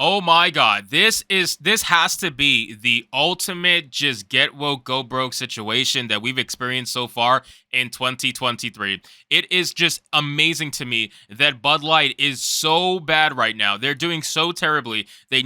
Oh my God. This has to be the ultimate just get woke, go broke situation that we've experienced so far in 2023. It is just amazing to me that Bud Light is so bad right now. They're doing so terribly. They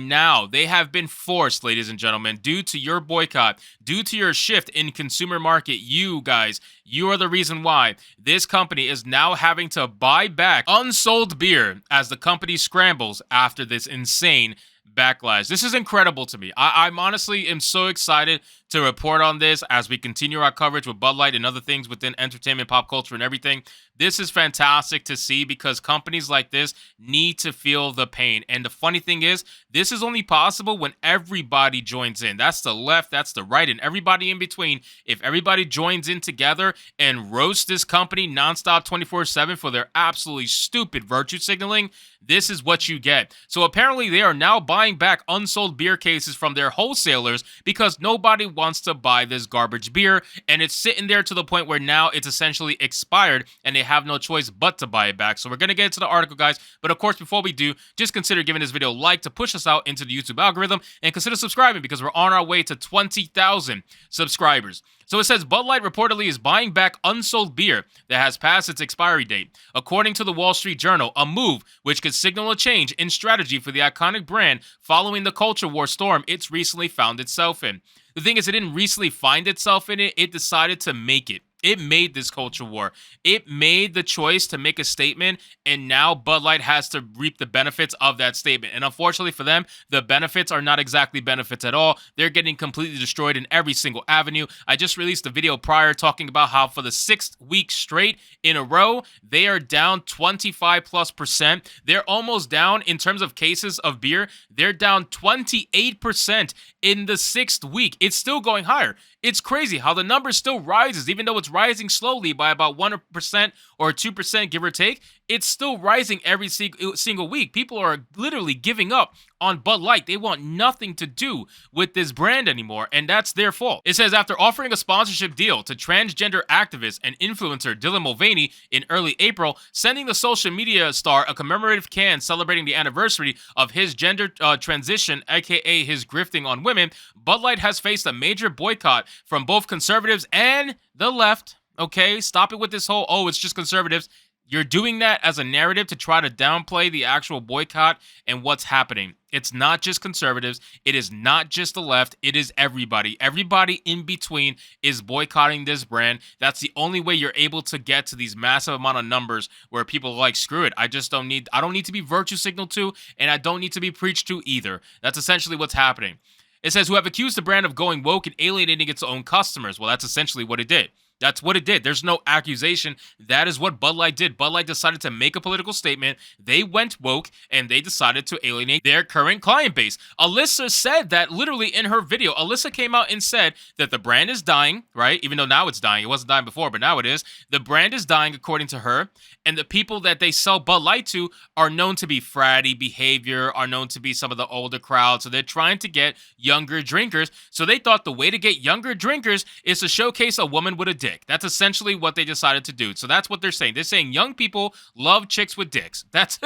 have been forced, ladies and gentlemen, due to your boycott, due to your shift in consumer market. You guys, you are the reason why this company is now having to buy back unsold beer as the company scrambles after this insane backlash. This is incredible to me. I'm honestly am so excited to report on this as we continue our coverage with Bud Light and other things within entertainment, pop culture, and everything. This is fantastic to see because companies like this need to feel the pain. And the funny thing is, this is only possible when everybody joins in. That's the left, that's the right, and everybody in between. If everybody joins in together and roasts this company nonstop 24/7 for their absolutely stupid virtue signaling, this is what you get. So apparently they are now buying back unsold beer cases from their wholesalers because nobody wants to buy this garbage beer, and it's sitting there to the point where now it's essentially expired and they have no choice but to buy it back. So we're going to get into the article, guys. But of course, before we do, just consider giving this video a like to push us out into the YouTube algorithm, and consider subscribing because we're on our way to 20,000 subscribers. So it says Bud Light reportedly is buying back unsold beer that has passed its expiry date. According to the Wall Street Journal, a move which could signal a change in strategy for the iconic brand following the culture war storm it's recently found itself in. The thing is, it didn't recently find itself in it, it decided to make it. It made this culture war. It made the choice to make a statement, and now Bud Light has to reap the benefits of that statement. And unfortunately for them, the benefits are not exactly benefits at all. They're getting completely destroyed in every single avenue. I just released a video prior talking about how for the 6th week straight in a row, they are down 25+%. They're almost down in terms of cases of beer. They're down 28% in the 6th week. It's still going higher. It's crazy how the number still rises, even though it's rising slowly by about 1% or 2%, give or take. It's still rising every single week. People are literally giving up on Bud Light. They want nothing to do with this brand anymore, and that's their fault. It says, after offering a sponsorship deal to transgender activist and influencer Dylan Mulvaney in early April, sending the social media star a commemorative can celebrating the anniversary of his gender transition, aka his grifting on women, Bud Light has faced a major boycott from both conservatives and the left. Okay, stop it with this whole, oh, it's just conservatives. You're doing that as a narrative to try to downplay the actual boycott and what's happening. It's not just conservatives. It is not just the left. It is everybody. Everybody in between is boycotting this brand. That's the only way you're able to get to these massive amount of numbers where people are like, screw it. I don't need to be virtue signaled to, and I don't need to be preached to either. That's essentially what's happening. It says, who have accused the brand of going woke and alienating its own customers. Well, that's essentially what it did. That's what it did. There's no accusation. That is what Bud Light did. Bud Light decided to make a political statement. They went woke, and they decided to alienate their current client base. Alyssa said that literally in her video. Alyssa came out and said that the brand is dying, right? Even though now it's dying. It wasn't dying before, but now it is. The brand is dying, according to her, and the people that they sell Bud Light to are known to be fratty behavior, are known to be some of the older crowd, so they're trying to get younger drinkers. So they thought the way to get younger drinkers is to showcase a woman with a dick. That's essentially what they decided to do. So that's what they're saying. They're saying young people love chicks with dicks. That's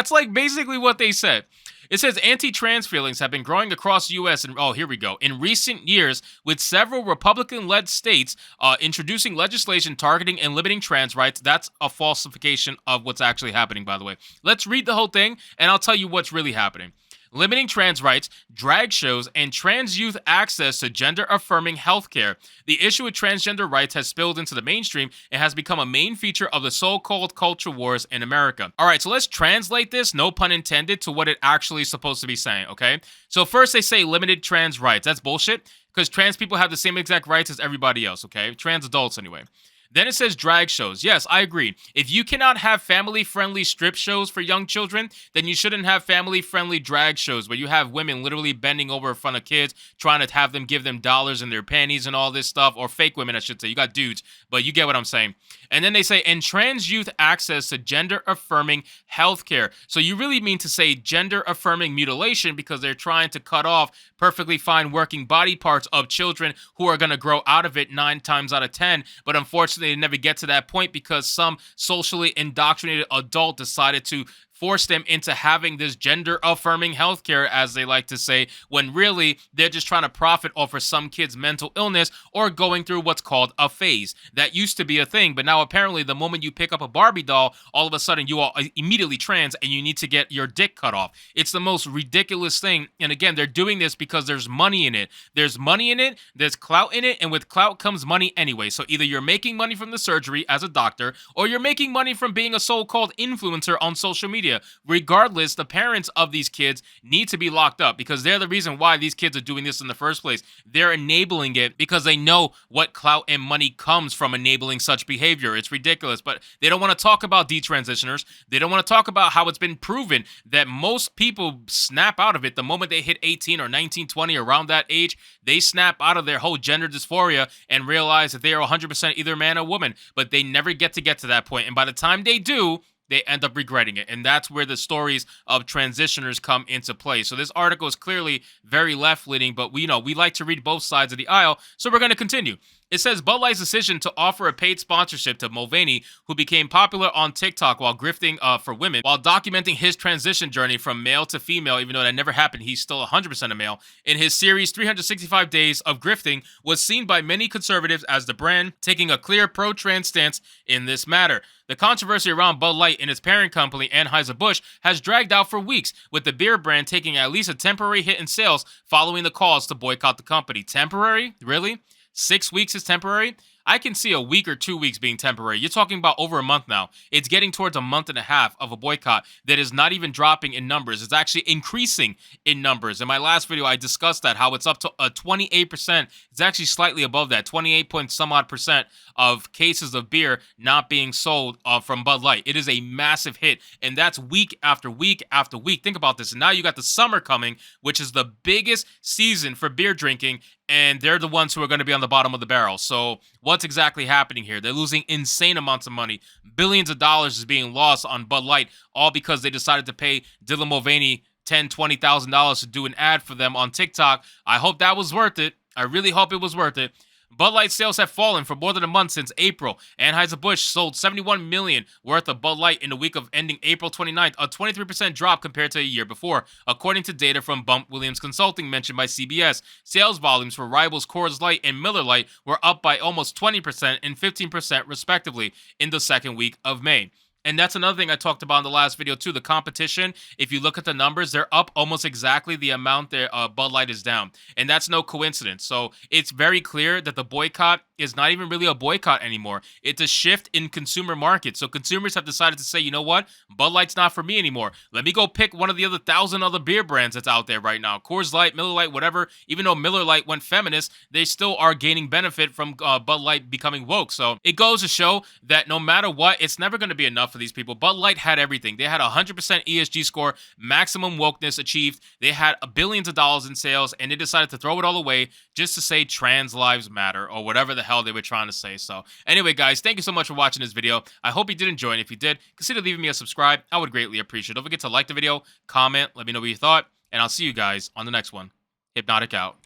like basically what they said. It says anti-trans feelings have been growing across the U.S. and here we go. In recent years, with several Republican-led states introducing legislation targeting and limiting trans rights. That's a falsification of what's actually happening, by the way. Let's read the whole thing, and I'll tell you what's really happening. Limiting trans rights, drag shows, and trans youth access to gender-affirming healthcare. The issue with transgender rights has spilled into the mainstream and has become a main feature of the so-called culture wars in America. All right, so let's translate this, no pun intended, to what it actually is supposed to be saying, okay? So first they say limited trans rights. That's bullshit, because trans people have the same exact rights as everybody else, okay? Trans adults, anyway. Then it says drag shows. Yes, I agree. If you cannot have family-friendly strip shows for young children, then you shouldn't have family-friendly drag shows where you have women literally bending over in front of kids, trying to have them give them dollars in their panties and all this stuff, or fake women, I should say. You got dudes, but you get what I'm saying. And then they say, and trans youth access to gender-affirming healthcare. So you really mean to say gender-affirming mutilation because they're trying to cut off perfectly fine working body parts of children who are going to grow out of it 9 times out of 10, but unfortunately they never get to that point because some socially indoctrinated adult decided to force them into having this gender affirming healthcare, as they like to say, when really they're just trying to profit off of some kid's mental illness or going through what's called a phase. That used to be a thing, but now apparently the moment you pick up a Barbie doll, all of a sudden you are immediately trans and you need to get your dick cut off. It's the most ridiculous thing. And again, they're doing this because there's money in it. There's money in it, there's clout in it, and with clout comes money anyway. So either you're making money from the surgery as a doctor, or you're making money from being a so-called influencer on social media. Regardless, the parents of these kids need to be locked up because they're the reason why these kids are doing this in the first place. They're enabling it because they know what clout and money comes from enabling such behavior. It's ridiculous, but they don't want to talk about detransitioners. They don't want to talk about how it's been proven that most people snap out of it the moment they hit 18 or 19, 20, around that age. They snap out of their whole gender dysphoria and realize that they are 100% either man or woman, but they never get to that point. And by the time they do, they end up regretting it. And that's where the stories of transitioners come into play. So this article is clearly very left-leaning, but we like to read both sides of the aisle, so we're going to continue. It says Bud Light's decision to offer a paid sponsorship to Mulvaney, who became popular on TikTok while grifting for women, while documenting his transition journey from male to female, even though that never happened, he's still 100% a male, in his series 365 Days of Grifting, was seen by many conservatives as the brand taking a clear pro-trans stance in this matter. The controversy around Bud Light and its parent company, Anheuser-Busch, has dragged out for weeks, with the beer brand taking at least a temporary hit in sales following the calls to boycott the company. Temporary? Really? 6 weeks is temporary? I can see a week or 2 weeks being temporary. You're talking about over a month now. It's getting towards a month and a half of a boycott that is not even dropping in numbers. It's actually increasing in numbers. In my last video, I discussed that, how it's up to 28%. It's actually slightly above that, 28 point some odd percent of cases of beer not being sold from Bud Light. It is a massive hit, and that's week after week after week. Think about this. And now you got the summer coming, which is the biggest season for beer drinking, and they're the ones who are going to be on the bottom of the barrel. So what's exactly happening here? They're losing insane amounts of money. Billions of dollars is being lost on Bud Light, all because they decided to pay Dylan Mulvaney $10,000, $20,000 to do an ad for them on TikTok. I hope that was worth it. I really hope it was worth it. Bud Light sales have fallen for more than a month since April. Anheuser-Busch sold $71 million worth of Bud Light in the week of ending April 29th, a 23% drop compared to a year before, according to data from Bump Williams Consulting mentioned by CBS. Sales volumes for rivals Coors Light and Miller Lite were up by almost 20% and 15% respectively in the second week of May. And that's another thing I talked about in the last video too. The competition, if you look at the numbers, they're up almost exactly the amount that Bud Light is down. And that's no coincidence. So it's very clear that the boycott is not even really a boycott anymore. It's a shift in consumer market. So consumers have decided to say, you know what? Bud Light's not for me anymore. Let me go pick one of the other 1,000 other beer brands that's out there right now. Coors Light, Miller Lite, whatever. Even though Miller Lite went feminist, they still are gaining benefit from Bud Light becoming woke. So it goes to show that no matter what, it's never going to be enough for these people. Bud Light had everything. They had a 100% ESG score, maximum wokeness achieved. They had billions of dollars in sales, and they decided to throw it all away just to say trans lives matter or whatever the hell they were trying to say. So anyway, guys, thank you so much for watching this video. I hope you did enjoy it. If you did, consider leaving me a subscribe. I would greatly appreciate it. Don't forget to like the video, comment, let me know what you thought, and I'll see you guys on the next one. Hypnotic out.